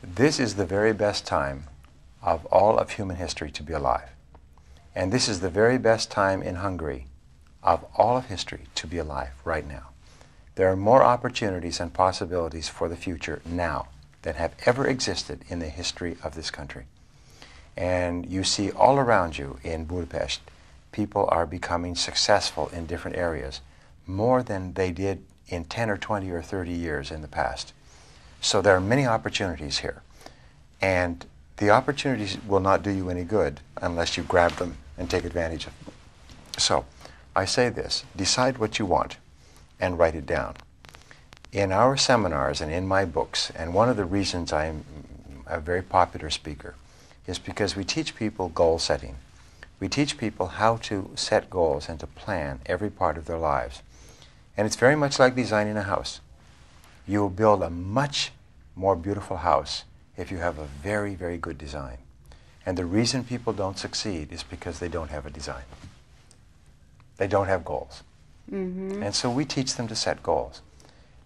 This is the very best time of all of human history to be alive. And this is the very best time in Hungary of all of history to be alive right now. There are more opportunities and possibilities for the future now than have ever existed in the history of this country. And you see all around you in Budapest, people are becoming successful in different areas more than they did in 10 or 20 or 30 years in the past. So there are many opportunities here. And the opportunities will not do you any good unless you grab them and take advantage of them. So I say this, decide what you want and write it down. In our seminars and in my books, and one of the reasons I'm a very popular speaker is because we teach people goal setting. We teach people how to set goals and to plan every part of their lives. And it's very much like designing a house. You will build a much more beautiful house if you have a very, very good design. And the reason people don't succeed is because they don't have a design. They don't have goals. Mm-hmm. And so we teach them to set goals.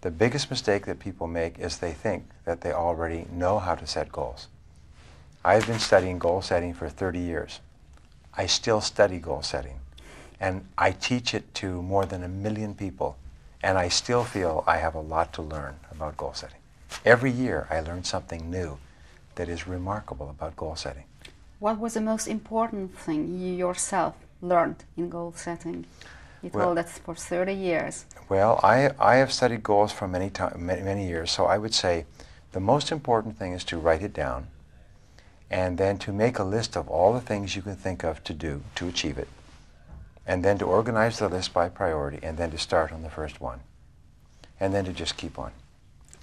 The biggest mistake that people make is they think that they already know how to set goals. I've been studying goal setting for 30 years. I still study goal setting. And I teach it to more than 1 million people. And I still feel I have a lot to learn about goal setting. Every year I learn something new that is remarkable about goal setting. What was the most important thing you yourself learned in goal setting? You told us for 30 years. Well, I have studied goals for many years, so I would say the most important thing is to write it down and then to make a list of all the things you can think of to do to achieve it, and then to organize the list by priority, and then to start on the first one, and then to just keep on.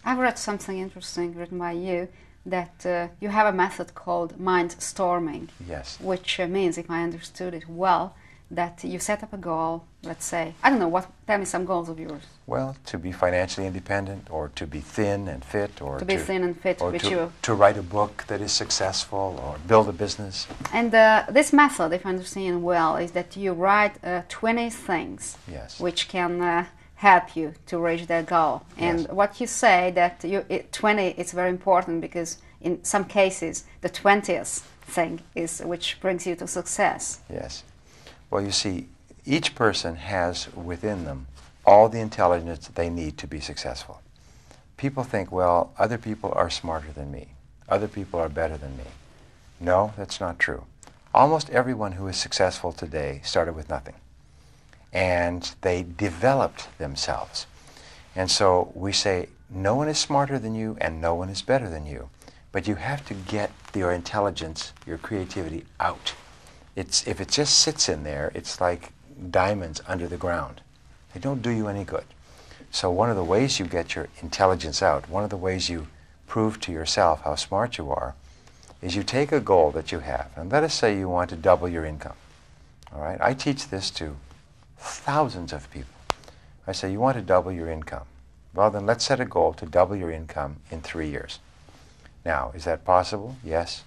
I've read something interesting written by you, that you have a method called mind storming. Yes. Which means, if I understood it well, that you set up a goal, let's say, I don't know, tell me some goals of yours. Well, to be financially independent, or to be thin and fit, or to be thin and fit, or which to write a book that is successful, or build a business. And this method, if I understand well, is that you write 20 things, yes, which can help you to reach that goal. And yes, what you say that 20 is very important, because in some cases the 20th thing is which brings you to success. Yes. Well, you see, each person has within them all the intelligence they need to be successful. People think, well, other people are smarter than me. Other people are better than me. No, that's not true. Almost everyone who is successful today started with nothing. And they developed themselves. And so we say, no one is smarter than you and no one is better than you. But you have to get your intelligence, your creativity out. If it just sits in there, it's like diamonds under the ground. They don't do you any good. So one of the ways you get your intelligence out, one of the ways you prove to yourself how smart you are, is you take a goal that you have. And let us say you want to double your income. All right? I teach this to thousands of people. I say, you want to double your income. Well, then let's set a goal to double your income in 3 years. Now, is that possible? Yes.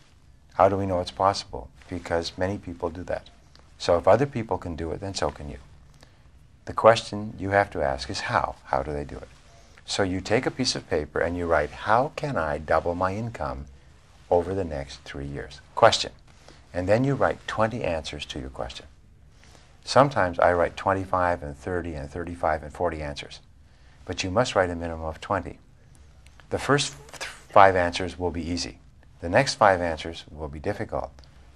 How do we know it's possible? Because many people do that. So if other people can do it, then so can you. The question you have to ask is how? How do they do it? So you take a piece of paper and you write, how can I double my income over the next 3 years? Question. And then you write 20 answers to your question. Sometimes I write 25 and 30 and 35 and 40 answers. But you must write a minimum of 20. The first 5 answers will be easy. The next 5 answers will be difficult.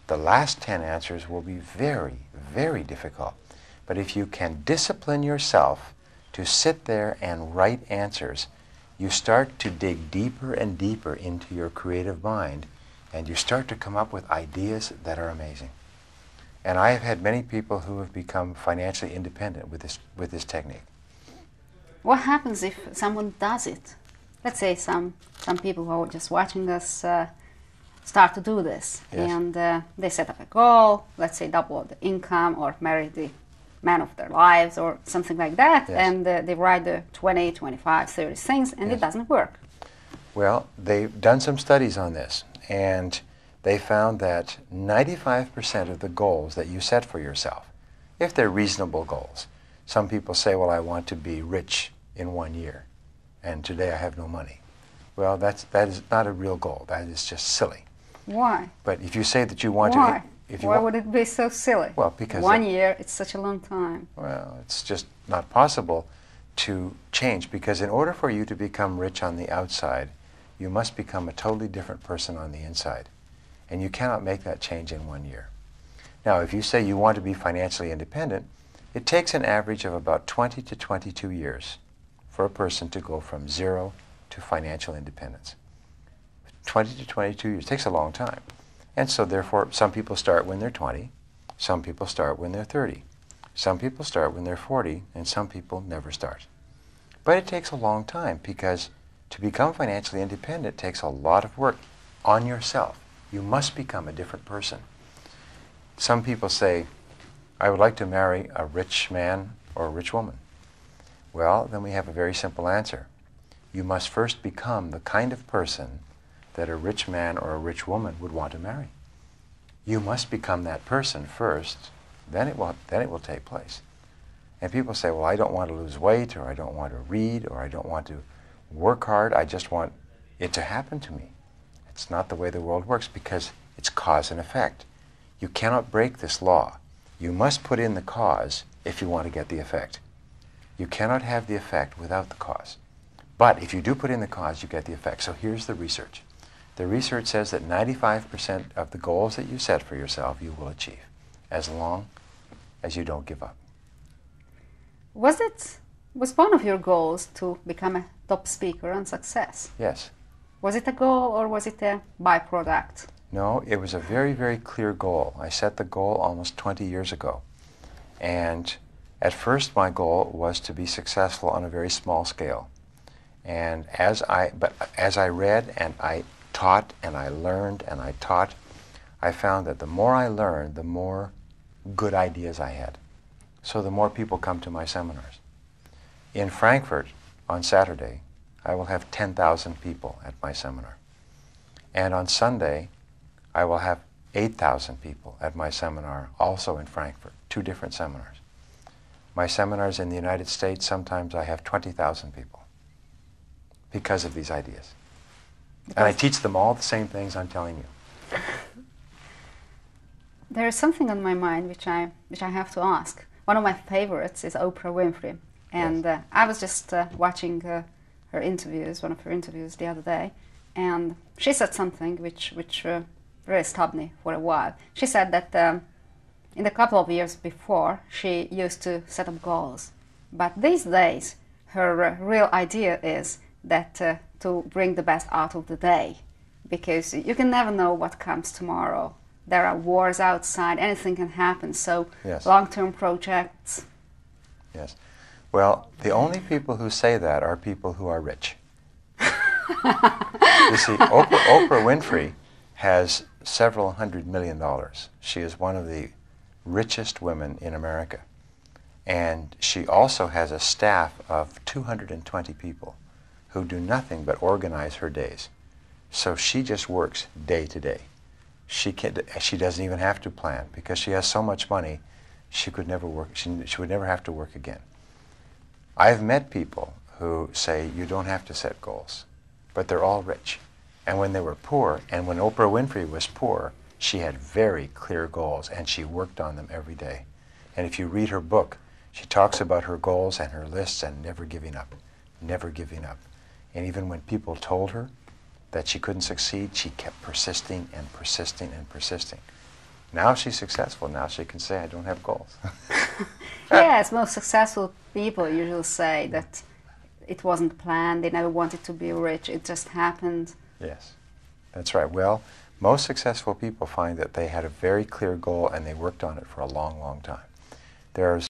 The last 10 answers will be very, very difficult. But if you can discipline yourself to sit there and write answers, you start to dig deeper and deeper into your creative mind, and you start to come up with ideas that are amazing. And I have had many people who have become financially independent with this technique. What happens if someone does it? Let's say some people who are just watching us start to do this, yes, and they set up a goal, let's say double the income or marry the man of their lives or something like that, yes, and they write the 20, 25, 30 things, and yes, it doesn't work. Well, they've done some studies on this, and they found that 95% of the goals that you set for yourself, if they're reasonable goals, some people say, well, I want to be rich in 1 year, and today I have no money. Well, that is not a real goal. That is just silly. Why? But if you say that you want Why? to... Why would it be so silly? Well, because... 1 year, it's such a long time. Well, it's just not possible to change, because in order for you to become rich on the outside, you must become a totally different person on the inside. And you cannot make that change in 1 year. Now, if you say you want to be financially independent, it takes an average of about 20 to 22 years for a person to go from 0 to financial independence. 20 to 22 years takes a long time. And so therefore, some people start when they're 20, some people start when they're 30, some people start when they're 40, and some people never start. But it takes a long time, because to become financially independent takes a lot of work on yourself. You must become a different person. Some people say, I would like to marry a rich man or a rich woman. Well, then we have a very simple answer. You must first become the kind of person that a rich man or a rich woman would want to marry. You must become that person first, then it will take place. And people say, well, I don't want to lose weight, or I don't want to read, or I don't want to work hard, I just want it to happen to me. It's not the way the world works, because it's cause and effect. You cannot break this law. You must put in the cause if you want to get the effect. You cannot have the effect without the cause. But if you do put in the cause, you get the effect. So here's the research. The research says that 95% of the goals that you set for yourself you will achieve, as long as you don't give up. Was one of your goals to become a top speaker on success? Yes. Was it a goal, or was it a byproduct? No, it was a very, very clear goal. I set the goal almost 20 years ago. And at first my goal was to be successful on a very small scale. And as I read and I taught and I learned and I taught, I found that the more I learned, the more good ideas I had. So the more people come to my seminars. In Frankfurt on Saturday, I will have 10,000 people at my seminar. And on Sunday, I will have 8,000 people at my seminar, also in Frankfurt, 2 different seminars. My seminars in the United States, sometimes I have 20,000 people because of these ideas. And I teach them all the same things I'm telling you. There is something on my mind which I have to ask. One of my favorites is Oprah Winfrey. And Yes. I was just watching her interviews, one of her interviews the other day, and she said something which really stopped me for a while. She said that in the couple of years before, she used to set up goals. But these days, her real idea is that to bring the best out of the day, because you can never know what comes tomorrow. There are wars outside, anything can happen, so Yes. long-term projects. Yes. Well, the only people who say that are people who are rich. You see, Oprah Winfrey has several $100 million. She is one of the richest women in America. And she also has a staff of 220 people who do nothing but organize her days. So she just works day to day. She doesn't even have to plan, because she has so much money, she could never work. She would never have to work again. I've met people who say you don't have to set goals, but they're all rich. And when they were poor, and when Oprah Winfrey was poor, she had very clear goals, and she worked on them every day. And if you read her book, she talks about her goals and her lists and never giving up, never giving up. And even when people told her that she couldn't succeed, she kept persisting and persisting and persisting. Now she's successful. Now she can say, I don't have goals. Yes, most successful people usually say that it wasn't planned, they never wanted to be rich, it just happened. Yes, that's right. Well, most successful people find that they had a very clear goal and they worked on it for a long, long time. There's